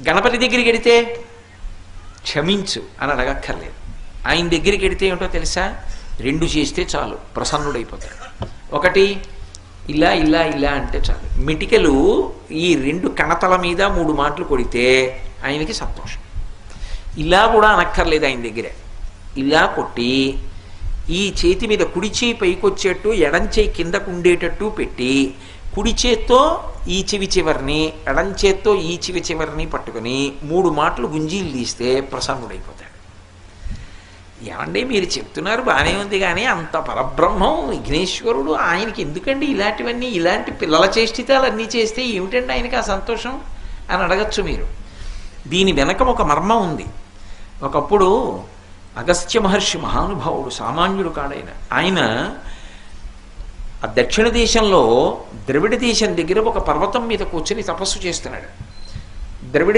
గణపతి దగ్గరికి వెడితే క్షమించు అని అడగక్కర్లేదు. ఆయన దగ్గరికి వెడితే ఏమిటో తెలుసా? 2 చేస్తే చాలు, ప్రసన్నుడైపోతాడు. ఒకటి ఇలా ఇలా ఇలా అంటే చాలు. మిటికలు ఈ 2 కణతల మీద 3 మాటలు కొడితే ఆయనకి సంతోషం. ఇలా కూడా అనక్కర్లేదు ఆయన దగ్గరే. ఇలా కొట్టి ఈ చేతి మీద కుడి చేయి పైకొచ్చేట్టు ఎడం చేయి కిందకు ఉండేటట్టు పెట్టి కుడి చేత్తో ఈ చెవి చివరిని ఎడం చేత్తో ఈ చెవి చివరిని పట్టుకుని 3 మాటలు గుంజీలు తీస్తే ప్రసన్నుడైపోతాడు. ఏమండి మీరు చెప్తున్నారు బాగానే ఉంది, కానీ అంత పరబ్రహ్మం విఘ్నేశ్వరుడు, ఆయనకి ఎందుకండి ఇలాంటివన్నీ, ఇలాంటి పిల్లల చేష్టితాలు అన్నీ చేస్తే ఏమిటండి ఆయనకి ఆ సంతోషం అని అడగచ్చు మీరు. దీని వెనక ఒక మర్మం ఉంది. ఒకప్పుడు అగస్త్య మహర్షి మహానుభావుడు, సామాన్యుడు కాడైన ఆయన ఆ దక్షిణ దేశంలో ద్రవిడ దేశం దగ్గర ఒక పర్వతం మీద కూర్చొని తపస్సు చేస్తున్నాడు. ద్రవిడ